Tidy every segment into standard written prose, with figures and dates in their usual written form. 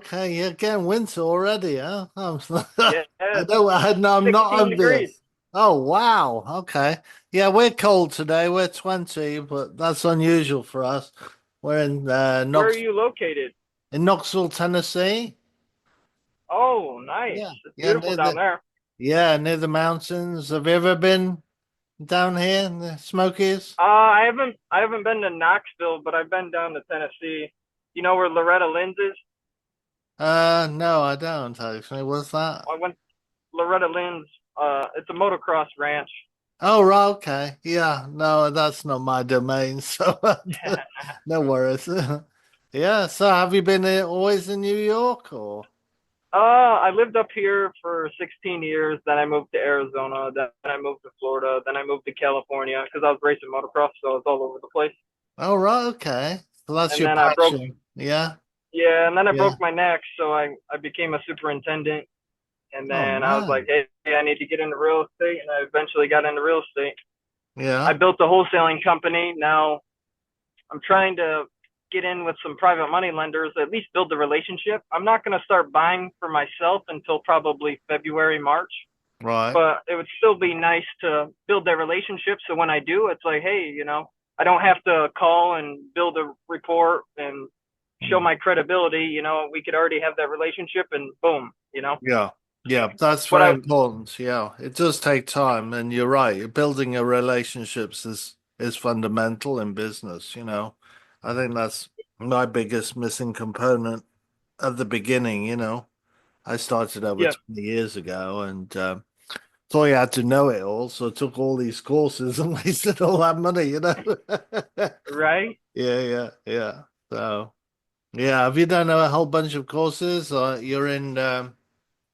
Okay, you're getting winter already, huh? Yeah, I know. I'm not 16 degrees. envious. Oh wow. Okay. Yeah, we're cold today. We're 20, but that's unusual for us. We're Where are you located? In Knoxville, Tennessee. Oh, nice. Yeah. It's Yeah, beautiful down there. near the mountains. Have you ever been down here in the Smokies? I haven't been to Knoxville, but I've been down to Tennessee. You know where Loretta Lynn's is? No, I don't actually. What's that? I went Loretta Lynn's. It's a motocross ranch. Oh, right, okay. Yeah, no, that's not my domain, so no worries. Yeah, so have you been always in New York or? I lived up here for 16 years. Then I moved to Arizona. Then I moved to Florida. Then I moved to California because I was racing motocross, so it's all over the place. Oh, right, okay. So that's And your then I broke, passion. Yeah, yeah, and then I yeah. broke my neck, so I became a superintendent. And Oh, then I was like, man. hey, I need to get into real estate, and I eventually got into real estate. I Yeah. built a wholesaling company. Now I'm trying to get in with some private money lenders, at least build the relationship. I'm not going to start buying for myself until probably February, March, Right. but it would still be nice to build that relationship. So when I do, it's like, hey, I don't have to call and build a report and show Mm. my credibility. We could already have that relationship and boom, Yeah. Yeah, that's what very I, important. Yeah. It does take time, and you're right. Building a relationships is fundamental in business, you know. I think that's my biggest missing component at the beginning, you know. I started over yeah, 20 years ago and thought you had to know it all. So I took all these courses and wasted all that money, you know. right. Yeah. So, yeah, have you done a whole bunch of courses or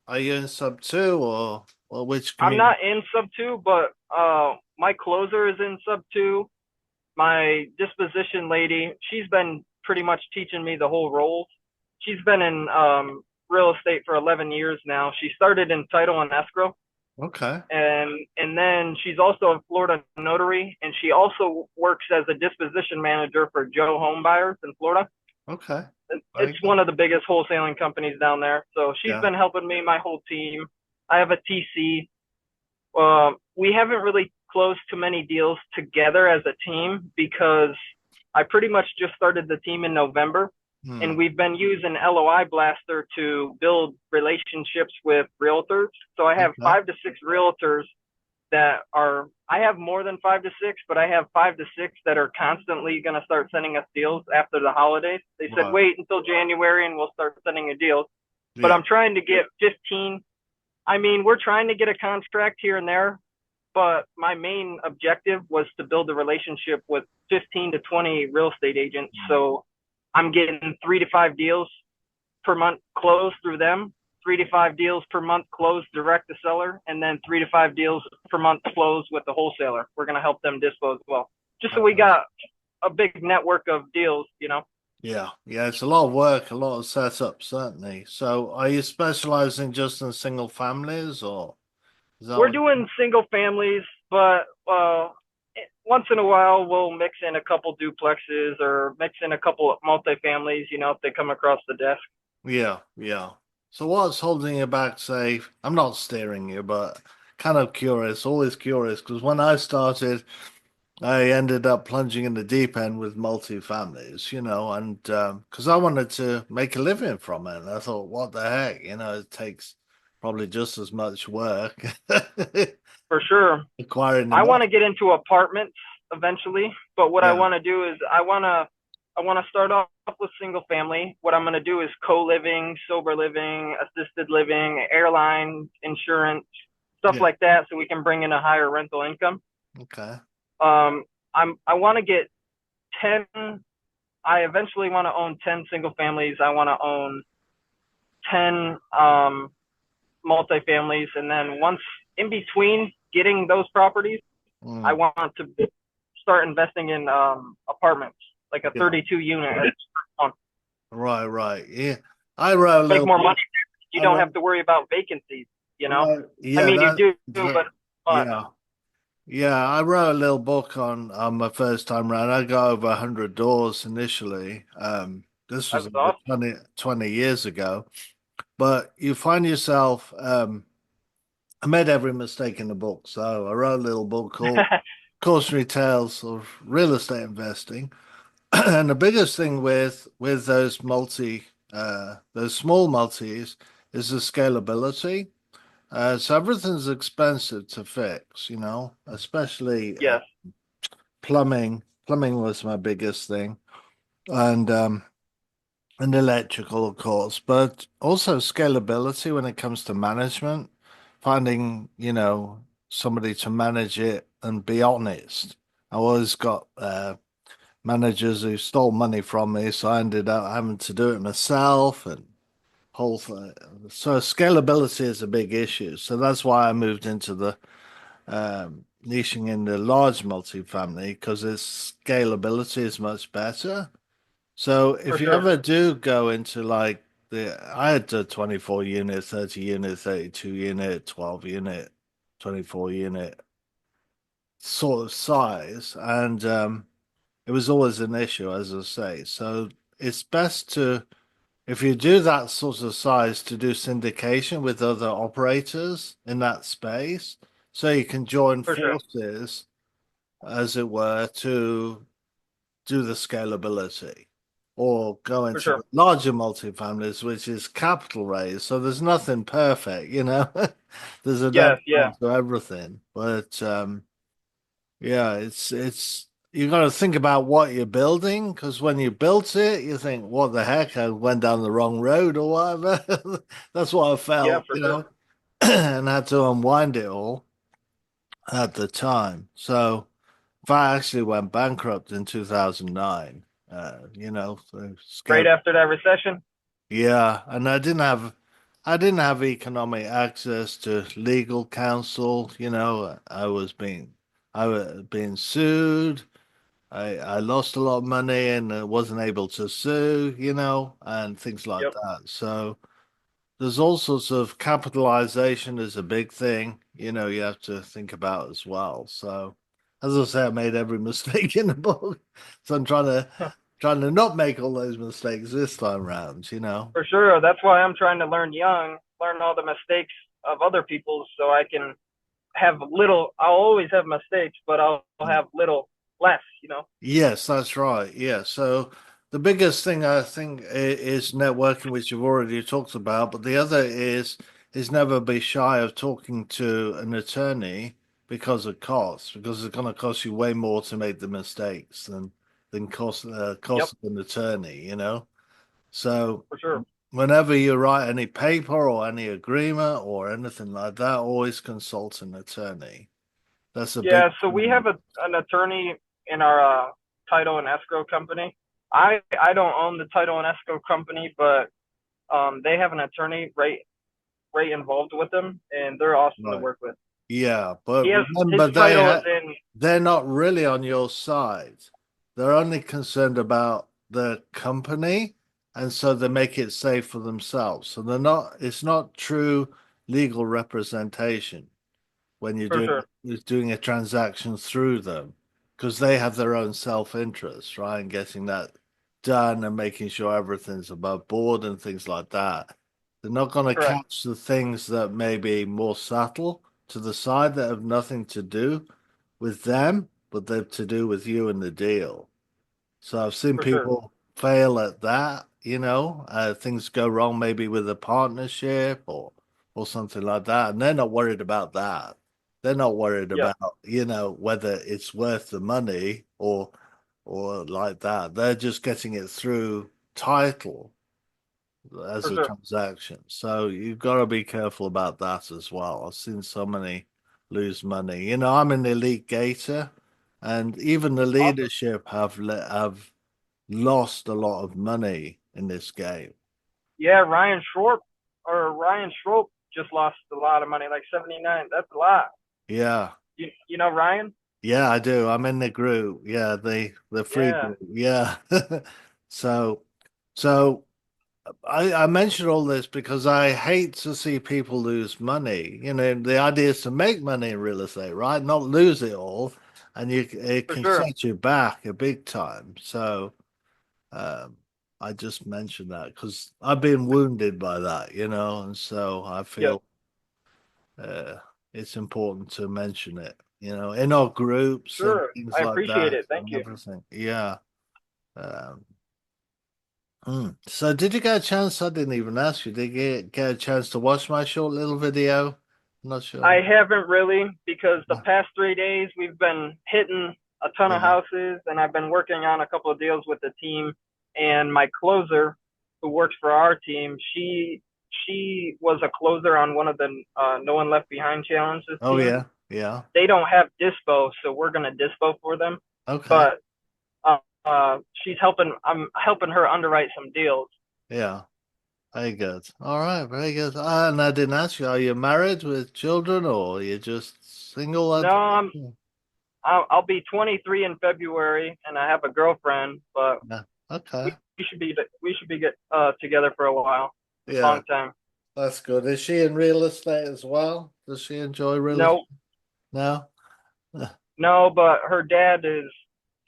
are you in sub two or which I'm community? not in sub two, but my closer is in sub two. My disposition lady, she's been pretty much teaching me the whole role. She's been in real estate for 11 years now. She started in title and escrow, Okay. and then she's also a Florida notary, and she also works as a disposition manager for Joe Home Buyers in Florida. Okay. Very It's good. one of the biggest wholesaling companies down there. So she's Yeah. been helping me, my whole team. I have a TC. We haven't really closed too many deals together as a team because I pretty much just started the team in November, and Hmm. we've been using LOI Blaster to build relationships with realtors. So I have Okay. 5 to 6 realtors that are, I have more than 5 to 6, but I have 5 to 6 that are constantly going to start sending us deals after the holidays. They said, Right. wait until January and we'll start sending you deals. But Yeah. I'm trying to get 15. I mean, we're trying to get a contract here and there, but my main objective was to build a relationship with 15 to 20 real estate agents. Hmm. So I'm getting 3 to 5 deals per month closed through them, 3 to 5 deals per month closed direct to seller, and then 3 to 5 deals per month closed with the wholesaler. We're going to help them dispose as well. Just so we got a big network of deals. Yeah, it's a lot of work, a lot of setup, certainly. So, are you specializing just in single families, or is that We're what? doing single families, but once in a while we'll mix in a couple duplexes or mix in a couple of multifamilies, if they come across the desk. Yeah. So, what's holding you back? Say, I'm not steering you, but kind of curious, always curious, because when I started, I ended up plunging in the deep end with multi-families, you know, and because I wanted to make a living from it, and I thought, what the heck, you know, it takes probably just as much work For sure. acquiring I them want off. to get into apartments eventually, but what I Yeah. want to do is I want to start off with single family. What I'm going to do is co-living, sober living, assisted living, airline insurance, stuff Yeah. like that so we can bring in a higher rental income. Okay. Um I want to get 10. I eventually want to own 10 single families. I want to own 10 multifamilies, and then once in between getting those properties, I Mm. want to start investing in apartments, like a Yeah. 32 unit. Right. Yeah. I wrote a Make little more money. book. You I don't wrote, have to worry about vacancies. You know, right. I Yeah, mean, you do, but much. yeah. Yeah, I wrote a little book on my first time round. I got over 100 doors initially. This was That's over awesome. 20 years ago. But you find yourself, I made every mistake in the book. So I wrote a little book called Cautionary Tales of Real Estate Investing. And the biggest thing with those small multis is the scalability. So everything's expensive to fix, especially Yes, plumbing. Plumbing was my biggest thing, and electrical, of course, but also scalability when it comes to management. Finding, somebody to manage it and be honest. I always got managers who stole money from me, so I ended up having to do it myself and whole thing. So scalability is a big issue. So that's why I moved into the niching in the large multifamily because its scalability is much better. So for if you sure. ever do go into like I had a 24 unit, 30 unit, 32 unit, 12 unit, 24 unit sort of size, and it was always an issue, as I say. So it's best to, if you do that sort of size, to do syndication with other operators in that space, so you can join For sure. forces, as it were, to do the scalability. Or go For into sure. the larger multifamilies, which is capital raise. So there's nothing perfect. There's a Yes, downside yeah, to everything. But yeah, it's you got to think about what you're building because when you built it, you think, "What the heck? I went down the wrong road or whatever." That's what I yeah, felt, for sure. and had to unwind it all at the time. So if I actually went bankrupt in 2009, so Right scale. after that recession. Yeah, and I didn't have economic access to legal counsel. I was being sued. I lost a lot of money and wasn't able to sue, and things like Yep, that. So there's all sorts of capitalization is a big thing, you have to think about as well. So as I say, I made every mistake in the book. So I'm trying to not make all those mistakes this time round. for sure. That's why I'm trying to learn young, learn all the mistakes of other people, so I can have little. I'll always have mistakes, but I'll have little less. Yes, that's right. Yeah. So the biggest thing I think is networking, which you've already talked about, but the other is never be shy of talking to an attorney because of cost, because it's going to cost you way more to make the mistakes than Yep, cost of an attorney. So for sure. whenever you write any paper or any agreement or anything like that, always consult an attorney. That's a big Yeah, so we have an attorney in our title and escrow company. I don't own the title and escrow company, but they have an attorney right involved with them, and they're awesome to right. work with. Yeah, but He has his remember title is in. they're not really on your side. They're only concerned about the company, and so they make it safe for themselves. So it's not true legal representation when For sure. you're doing a transaction through them, because they have their own self-interest, right, in getting that done and making sure everything's above board and things like that. They're not going to Correct. catch the things that may be more subtle to the side that have nothing to do with them, but they've to do with you and the deal. So I've seen For sure. people fail at that, things go wrong maybe with a partnership or something like that, and they're not worried about that. They're not worried Yep. about, whether it's worth the money or like that. They're just getting it through title as For a sure. transaction. So you've got to be careful about that as well. I've seen so many lose money. I'm an elite gator, and even the Awesome. leadership have lost a lot of money in this game. Yeah, Ryan Schroep just lost a lot of money, like 79. That's a lot. Yeah. You know Ryan? Yeah, I do. I'm in the group. Yeah, the free Yeah, group. Yeah. So so I mention all this because I hate to see people lose money. The idea is to make money in real estate, right? Not lose it all. And it for can sure. set you back a big time. So um I just mentioned that because I've been wounded by that, and so I Yep. feel uh, it's important to mention it, in our groups and Sure. things I like appreciate that it. Thank and you. everything. Yeah. Um, So did you get a chance? I didn't even ask you. Did you get a chance to watch my short little video? I'm not I sure. haven't really because the Yeah. past 3 days we've been hitting a ton of Yeah. houses and I've been working on a couple of deals with the team. And my closer, who works for our team, she was a closer on one of the No One Left Behind challenges Oh team. yeah. Yeah. They don't have dispo, so we're gonna dispo for them. Okay. But she's helping. I'm helping her underwrite some deals. Yeah. Very good. All right. Very good. And I didn't ask you, are you married with children or are you just single No, at I'll be 23 in February, and I have a girlfriend, but Yeah. we, Okay. we should be get together for a while, Yeah. long time. That's good. Is she in real estate as well? Does she enjoy real estate? No, No? no, but her dad is.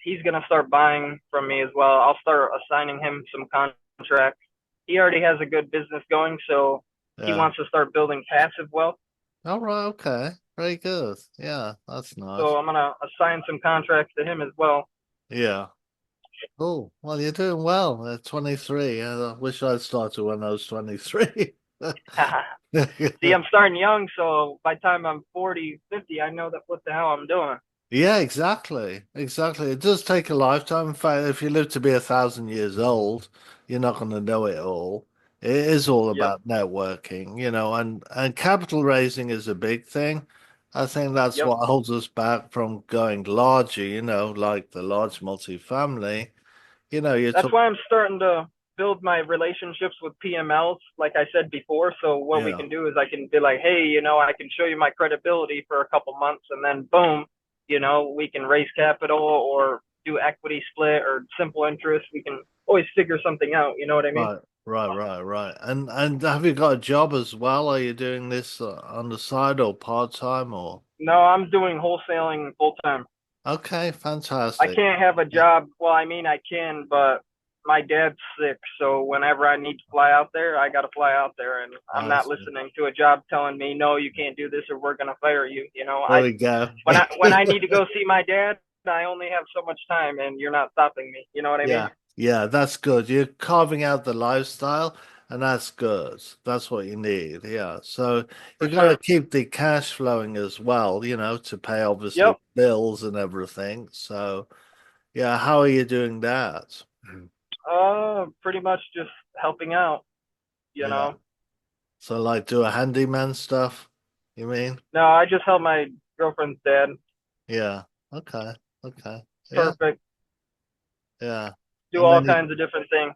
He's gonna start buying from me as well. I'll start assigning him some contracts. He already has a good business going, so he Yeah. wants to start building passive wealth. All right. Okay. Very good. Yeah. That's So nice. I'm gonna assign some contracts to him as well. Yeah. Oh, well, you're doing well at 23. I wish I'd started when I was 23. See, I'm starting young, so by the time I'm 40, 50, I know that what the hell I'm doing. Yeah, exactly. Exactly. It does take a lifetime. In fact, if you live to be 1,000 years old, you're not going to know it all. It is all Yep, about networking, and capital raising is a big thing. I think that's yep. what holds us back from going larger, like the large multifamily. You That's took, why I'm starting to build my relationships with PMLs, like I said before. So what we yeah, can do is I can be like, hey, I can show you my credibility for a couple months, and then boom, we can raise capital or do equity split or simple interest. We can always figure something out. You know what I mean? right, right, right, right. And have you got a job as well? Are you doing this on the side or part time or? No, I'm doing wholesaling full time. Okay, I fantastic. can't have a Yeah, job. Well, I mean, I can, but my dad's sick, so whenever I need to fly out there, I got to fly out there, and I'm I not see. listening to a job telling me no, you can't do this or we're gonna fire you. There we go. When I need to go see my dad, I only have so much time, and you're not stopping me. You know what I mean? Yeah, yeah, that's good. You're carving out the lifestyle, and that's good. That's what you need. Yeah. So For you got to sure. keep the cash flowing as well, to pay obviously Yep. bills and everything. So yeah, how are you doing that? Pretty much just helping out. You Yeah. know. So like do a handyman stuff, you mean? No, I just help my girlfriend's dad. Yeah. Okay. Okay. Yeah. Perfect. Yeah. Do And all then kinds of different things.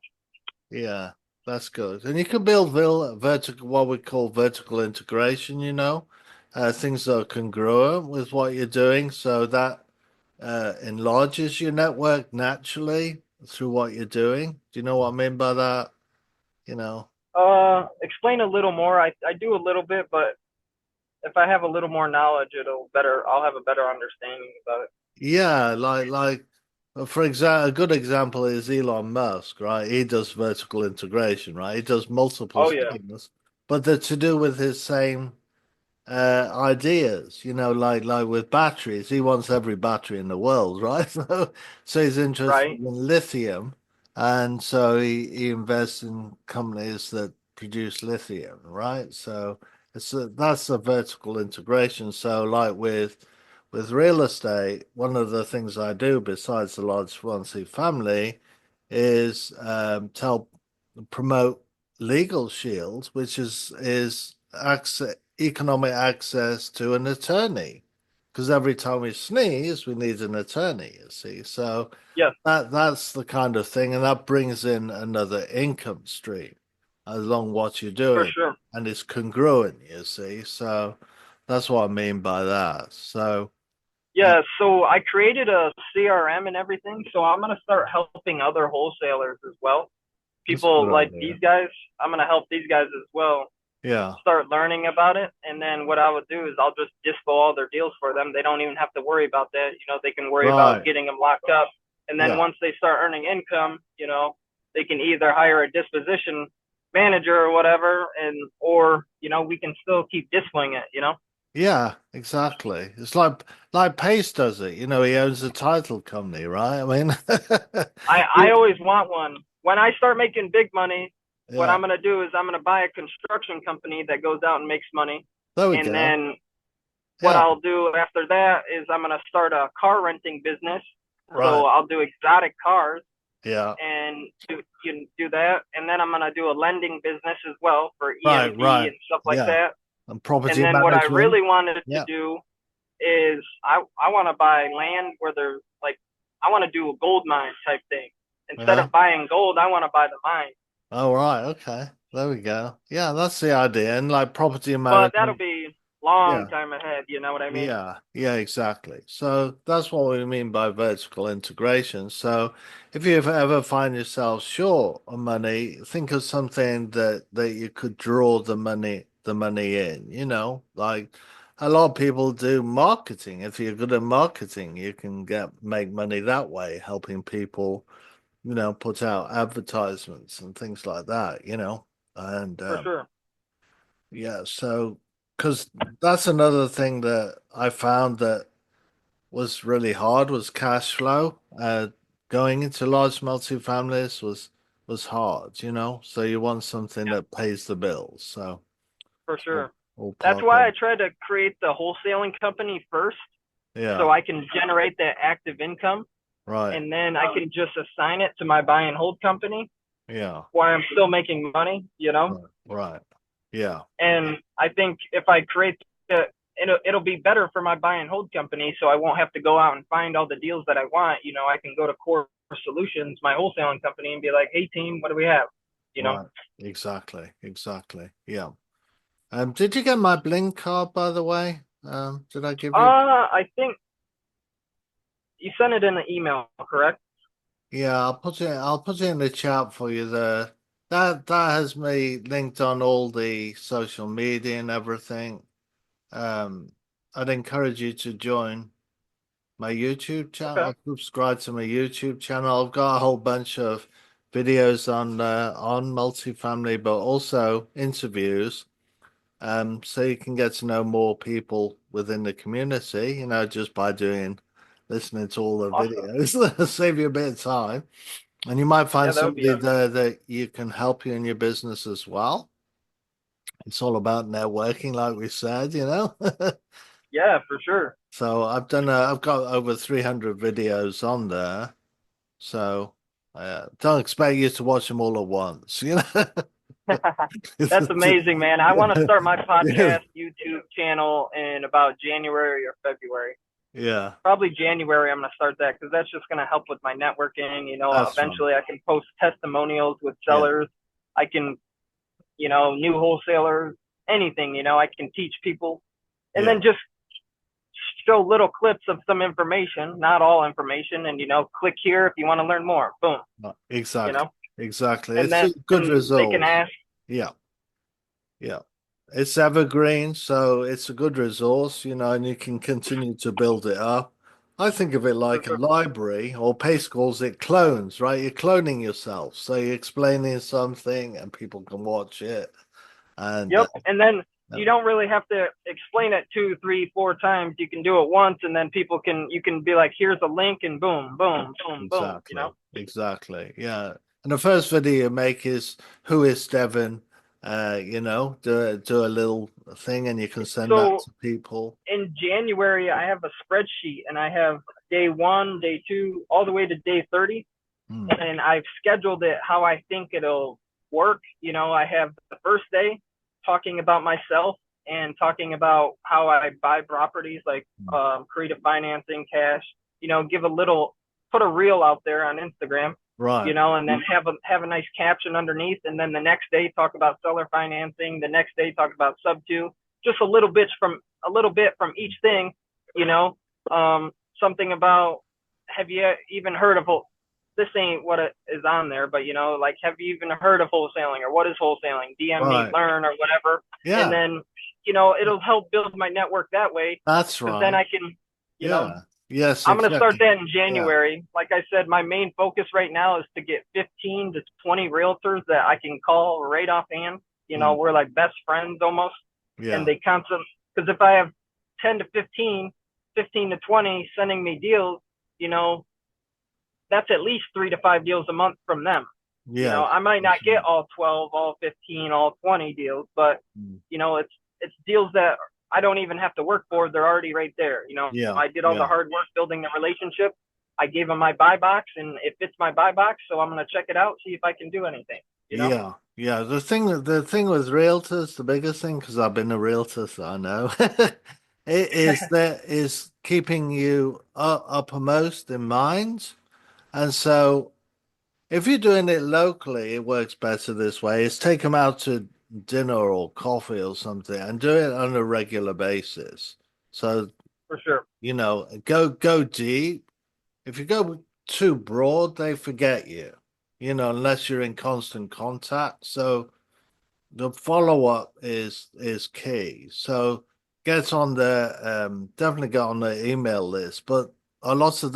yeah, that's good. And you can build vertical, what we call vertical integration, things that are congruent with what you're doing. So that enlarges your network naturally through what you're doing. Do you know what I mean by that? You know? Explain a little more. I do a little bit, but if I have a little more knowledge, I'll have a better understanding about it. Yeah, like for example, a good example is Elon Musk, right? He does vertical integration, right? He does multiple Oh yeah, things, but they're to do with his same ideas, like with batteries. He wants every battery in the world, right? So he's interested right. in lithium, and so he invests in companies that produce lithium, right? So that's a vertical integration. So like with real estate, one of the things I do besides the large Swansea family is tell promote legal shields, which is access, economic access to an attorney. Because every time we sneeze, we need an attorney, you see. So Yes, that's the kind of thing, and that brings in another income stream along what you're for doing. sure. And it's congruent, you see. So that's what I mean by that. So uh, Yeah, so I created a CRM and everything, so I'm gonna start helping other wholesalers as well. that's a good People like idea. these guys, I'm gonna help these guys as well Yeah. start learning about it. And then what I would do is I'll just dispo all their deals for them. They don't even have to worry about that. They can worry about Right. getting them locked up. And then Yeah. once they start earning income, they can either hire a disposition manager or whatever, and or we can still keep displaying it. Yeah, exactly. It's like Pace does it. He owns a title company, right? I mean, I always want one. When I start making big money, what yeah. I'm gonna do is I'm gonna buy a construction company that goes out and makes money, There we and go. then what Yeah, I'll do after that is I'm gonna start a car renting business. So right. I'll do exotic cars Yeah, and do that, and then I'm gonna do a lending business as well for right, EMV right. and stuff like Yeah, that. and And property then what I management. really wanted to Yeah. do is I want to buy land where there's like I want to do a gold mine type thing. Instead Yeah. of buying gold, I want to buy the mine. Oh, right. Okay. There we go. Yeah, that's the idea. And like property But that'll management. be long Yeah. time ahead. You know what I mean? Yeah, yeah, exactly. So that's what we mean by vertical integration. So if you ever find yourself short of money, think of something that you could draw the money in, like a lot of people do marketing. If you're good at marketing, you can make money that way, helping people, put out advertisements and things like that. And For sure. yeah, so because that's another thing that I found that was really hard was cash flow. Going into large multifamilies was hard. So you want something Yeah, that pays the bills. So for all, sure. all That's part why of I tried to create the wholesaling company first, so yeah, I can generate that active income, right, and then I can just assign it to my buy and hold company yeah, while I'm still making money. right, right, yeah, And I think if I create it'll be better for my buy and hold company, so I won't have to go out and find all the deals that I want. I can go to Core Solutions, my wholesaling company, and be like, "Hey team, what do we have?" You know. right, exactly, exactly, yeah. Did you get my Blink card by the way? Did I give you? I think you sent it in the email, correct? Yeah, I'll put it in the chat for you there. That has me linked on all the social media and everything. Um, I'd encourage you to join my YouTube Okay. channel. Subscribe to my YouTube channel. I've got a whole bunch of videos on multifamily, but also interviews. So you can get to know more people within the community, just by listening to all the Awesome. videos. Save you a bit of time. And you might Yeah, find that would be somebody there that you can help you in your business as well. It's all about networking, like we said. yeah, for sure. So I've got over 300 videos on there. So don't expect you to watch them all at once. That's amazing, man. I want to start my Yeah, podcast YouTube channel in about January or February. yeah, Probably January, I'm going to start that because that's just going to help with my networking. that's fun. Eventually I can post testimonials with Yeah, sellers. I can, new wholesalers, anything, I can teach people and yeah, then just show little clips of some information, not all information. And, click here if you want to learn more. Boom, you exactly, know, exactly. and It's then a good they can resource. ask. Yeah. Yeah. It's evergreen, so it's a good resource, and you can continue to build it up. I think of it For like a sure. library, or Pace calls it clones, right? You're cloning yourself. So you're explaining something and people can watch it. And Yep. And then uh, you don't really have to explain it two, three, four times. You can do it once, and then you can be like, here's a link, and boom, boom, boom, boom. exactly, exactly. Yeah. And the first video you make is who is Devin? Do a little thing and you can send that So to people. in January, I have a spreadsheet, and I have day one, day two, all the way to day 30, Hmm. and I've scheduled it how I think it'll work. I have the first day talking about myself and talking about how I buy properties, like creative financing, cash. Give a little, put a reel out there on Instagram. Right. And then have a nice caption underneath, and then the next day talk about seller financing. The next day talk about sub two. Just a little bit from each thing. You know, something about have you even heard of this ain't what it is on there, but like have you even heard of wholesaling or what is wholesaling? DM me, Right. learn or whatever, and Yeah. then it'll help build my network that way That's because then right. I can, you know, Yeah. Yes, I'm going to start exactly. that in Yeah. January. Like I said, my main focus right now is to get 15 to 20 realtors that I can call right offhand. You know, Mm. we're like best friends almost. And Yeah. they constantly, because if I have 10 to 15, 15 to 20 sending me deals, you know, that's at least 3 to 5 deals a month from them. You know, Yes. I might not That's get right. all 12, all 15, all 20 deals, but Mm. you know, it's deals that I don't even have to work for. They're already right there. You know, Yeah. I did all the Yeah. hard work building the relationship. I gave them my buy box, and it fits my buy box, so I'm gonna check it out, see if I can do anything. You know? Yeah. Yeah. The thing with realtors, the biggest thing, because I've been a realtor, so I know, it is that is keeping you uppermost in mind. And so if you're doing it locally, it works better this way. Is take them out to dinner or coffee or something and do it on a regular basis. So, For sure. go deep. If you go too broad, they forget you, unless you're in constant contact. So the follow-up is key. So get on the definitely get on the email list, but a lot of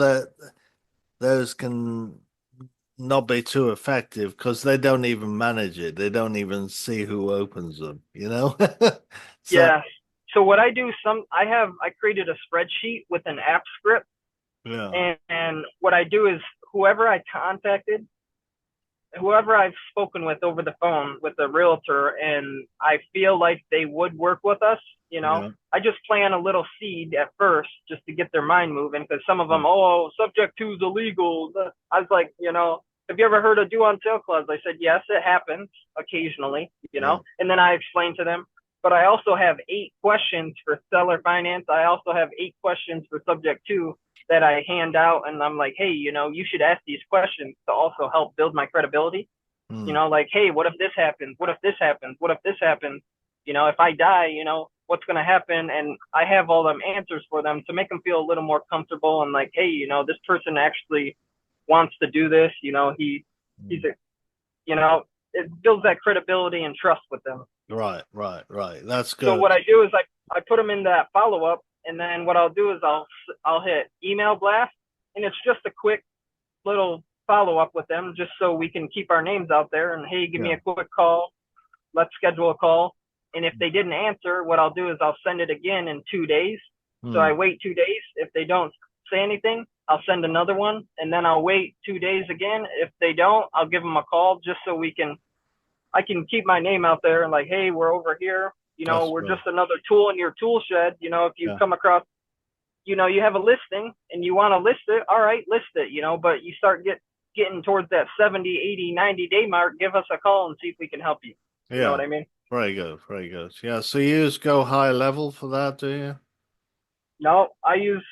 those can not be too effective because they don't even manage it. They don't even see who opens them. So Yeah. So what I do, I created a spreadsheet with an app script, yeah, and what I do is whoever I contacted, whoever I've spoken with over the phone with a realtor and I feel like they would work with us, you know, yeah, I just plant a little seed at first just to get their mind moving because some of yeah, them, oh, subject to is illegal. I was like, you know, have you ever heard of due on sale clause? I said, yes, it happens occasionally, you yeah, know, and then I explained to them, but I also have 8 questions for seller finance. I also have 8 questions for subject to that I hand out, and I'm like, hey, you know, you should ask these questions to also help build my credibility. You mm, know, like, hey, what if this happens? What if this happens? What if this happens? You know, if I die, you know, what's going to happen? And I have all them answers for them to make them feel a little more comfortable and like, hey, you know, this person actually wants to do this. You know, he's mm. a, you know, it builds that credibility and trust with them. Right, right, right. That's So good. what I do is I put them in that follow up, and then what I'll do is I'll hit email blast, and it's just a quick little follow up with them, just so we can keep our names out there. And hey, give me Yeah. a quick call. Let's schedule a call. And if they didn't answer, what I'll do is I'll send it again in 2 days. So I Mm, wait 2 days. If they don't say anything, I'll send another one, and then I'll wait 2 days again. If they don't, I'll give them a call just so I can keep my name out there and like, hey, we're over here. You know, that's we're good. just another tool in your tool shed. You know, if you Yeah. come across, you know, you have a listing and you want to list it, all right, list it, you know, but you start getting towards that 70, 80, 90-day mark, give us a call and see if we can help you. You know what Yeah. I mean? Very good. Very good. Yeah. So you just go high level for that, do you? No, I use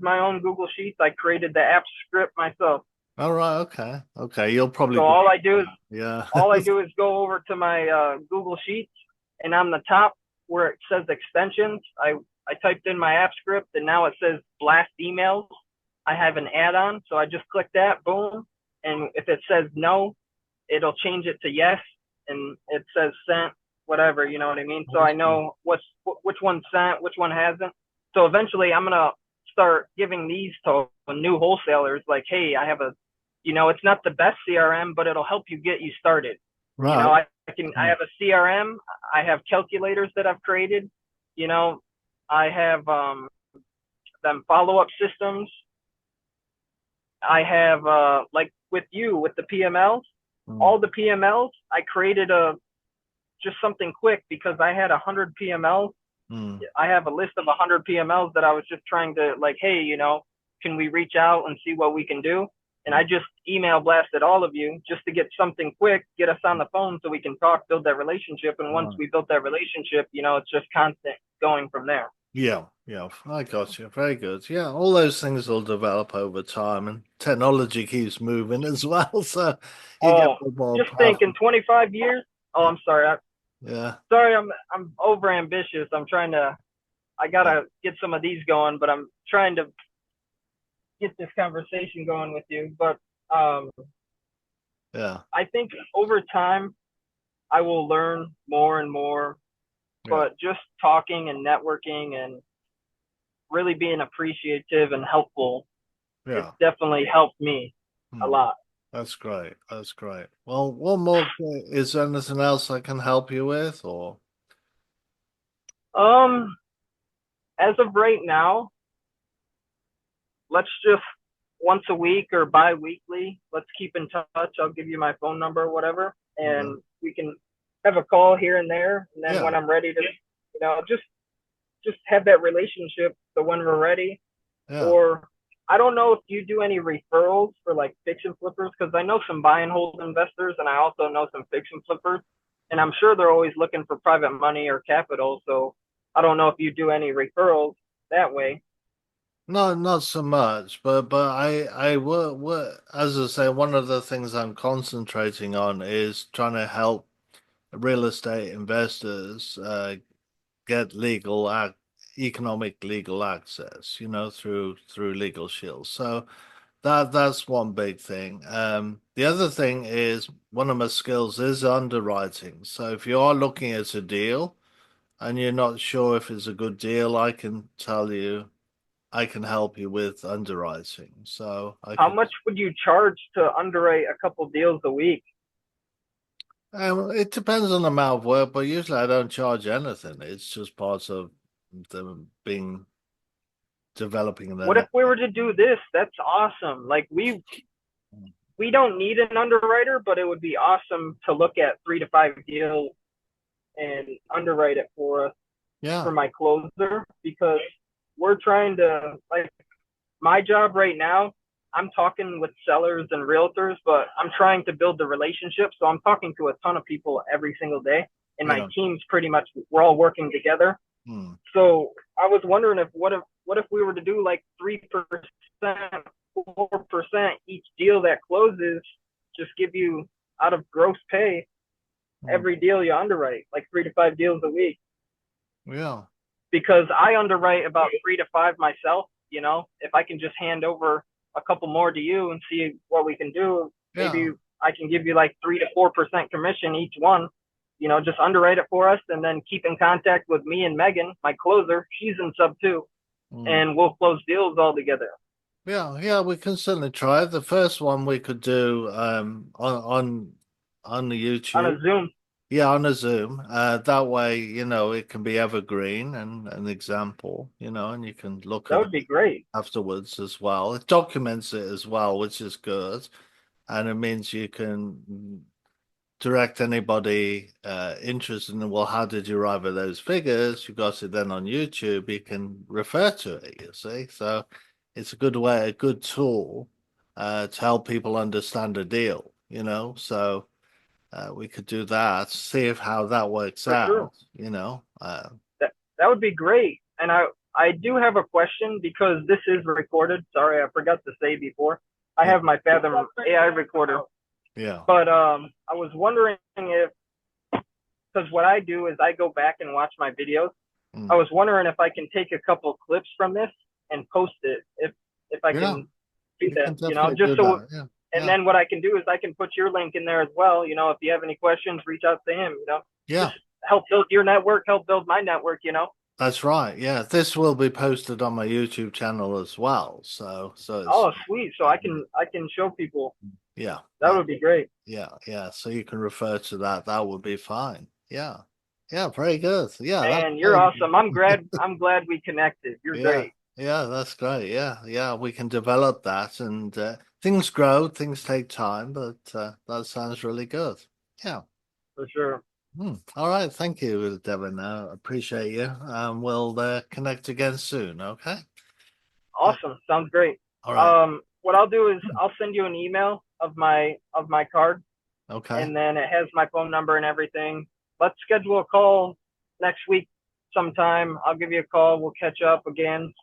my own Google Sheets. I created the app script myself. All right. Okay. Okay. You'll probably So break all I do is that. Yeah. all I do is go over to my Google Sheets, and on the top where it says extensions, I typed in my app script, and now it says blast emails. I have an add-on, so I just click that, boom, and if it says no, it'll change it to yes, and it says sent, whatever, you know what I mean? So I know which one sent, which one hasn't. So eventually, I'm gonna start giving these to new wholesalers, like, hey, I have a, you know, it's not the best CRM, but it'll help you get you started. You know, Right. I have a CRM, I have calculators that I've created, you know, I have them follow-up systems. I have like with you with the PMLs, Mm, all the PMLs, I created a just something quick because I had 100 PMLs. mm, I have a list of 100 PMLs that I was just trying to like, hey, you know, can we reach out and see what we can do? And I mm, just email blasted all of you just to get something quick, get us on the phone so we can talk, build that relationship. And once right. we built that relationship, you know, it's just constant going from there. Yeah. Yeah. I got you. Very good. Yeah. All those things will develop over time, and technology keeps moving as well. So you get Oh, more just think in powerful. 25 years. Oh, Yeah. I'm sorry. Yeah. Sorry, I'm over ambitious. I Yeah. gotta get some of these going, but I'm trying to get this conversation going with you. But um, Yeah. I think over time I will learn more and more. Yeah. But just talking and networking and really being appreciative and helpful. It's Yeah. definitely helped me a Hmm. lot. That's great. That's great. Well, one more. Is there anything else I can help you with, or? Um, as of right now, let's just once a week or bi-weekly, let's keep in touch. I'll give you my phone number or whatever, Okay. and we can have a call here and there. And then Yeah. when I'm ready to, just have that relationship. So when we're ready, Yeah. or I don't know if you do any referrals for like fix and flippers, because I know some buy and hold investors, and I also know some fix and flippers, and I'm sure they're always looking for private money or capital. So I don't know if you do any referrals that way. No, not so much, but I work as I say, one of the things I'm concentrating on is trying to help real estate investors get economic legal access, through legal shields. So that's one big thing. The other thing is one of my skills is underwriting. So if you are looking at a deal and you're not sure if it's a good deal, I can tell you. I can help you with underwriting. So I How could, much would you charge to underwrite a couple deals a week? it depends on the amount of work, but usually I don't charge anything. It's just part of the being developing the What if net. we were to do this? That's awesome. Like we don't need an underwriter, but it would be awesome to look at 3 to 5 deals and underwrite it for us for Yeah, my closer, because we're trying to, like, my job right now, I'm talking with sellers and realtors, but I'm trying to build the relationship. So I'm talking to a ton of people every single day, and my yeah. team's pretty much, we're all working together. Hmm. So I was wondering if what if we were to do like 3%, 4% each deal that closes, just give you out of gross pay Hmm. every deal you underwrite, like 3 to 5 deals a week. Yeah, Because I underwrite about 3 to 5 myself. If I can just hand over a couple more to you and see what we can do, maybe yeah. I can give you like 3 to 4% commission each one. Just underwrite it for us, and then keep in contact with me and Megan, my closer. She's in sub too, Hmm. and we'll close deals all together Yeah, yeah, we can certainly try. The first one we could do on the on a YouTube. Zoom. Yeah, on a Zoom. That way, it can be evergreen and an example, and you can look That at would be it great. afterwards as well. It documents it as well, which is good. And it means you can direct anybody interested in, well, how did you arrive at those figures? You got it then on YouTube, you can refer to it, you see. So it's a good way, a good tool to help people understand a deal, So we could do that, see if how that works For sure. out. That would be great. And I do have a question, because this is recorded. Sorry, I forgot to say before. I Yeah, have my Fathom AI recorder, yeah, but I was wondering if, because what I do is I go back and watch my videos. I mm, was wondering if I can take a couple clips from this and post it, if I yeah. can do You that, can definitely just do so. that. Yeah, And yeah, then what I can do is I can put your link in there as well. If you have any questions, reach out to him. Just yeah. help build your network, help build my network. That's right. Yeah, this will be posted on my YouTube channel as well. So it's Oh, sweet. So I can show people. yeah, That yeah, would be great. yeah, yeah. So you can refer to that. That would be fine. Yeah, yeah. Very good. Yeah, that's Man, you're great. awesome. I'm glad we connected. You're Yeah, great. yeah. That's great. Yeah, yeah. We can develop that, and things grow. Things take time, but that sounds really good. Yeah. For sure. All right. Thank you, Devin. Appreciate you. We'll connect again soon. Okay. Yeah. Awesome. Sounds great. All right. What I'll do is I'll send you an email of my card, Okay. and then it has my phone number and everything. Let's schedule a call next week sometime. I'll give you a call. We'll catch up again.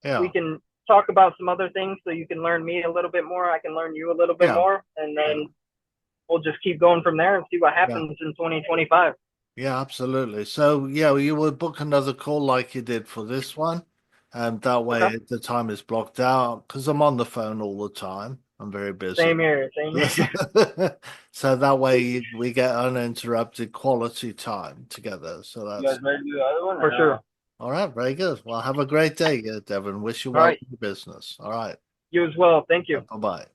We Yeah. can talk about some other things, so you can learn me a little bit more. I can learn you a little bit Yeah. more, and Yeah. then we'll just keep going from there and see what Yeah. happens in 2025. Yeah, absolutely. So yeah, you would book another call like you did for this one. That Okay. way the time is blocked out because I'm on the phone all the time. I'm very busy. Same here. Same here. So that way we get uninterrupted quality time together. So You that's guys ready to do the other one? For sure. All right, very good. Well, have a great day, Devin. Wish you All well right. in your business. All right, You as well. Thank you. bye bye.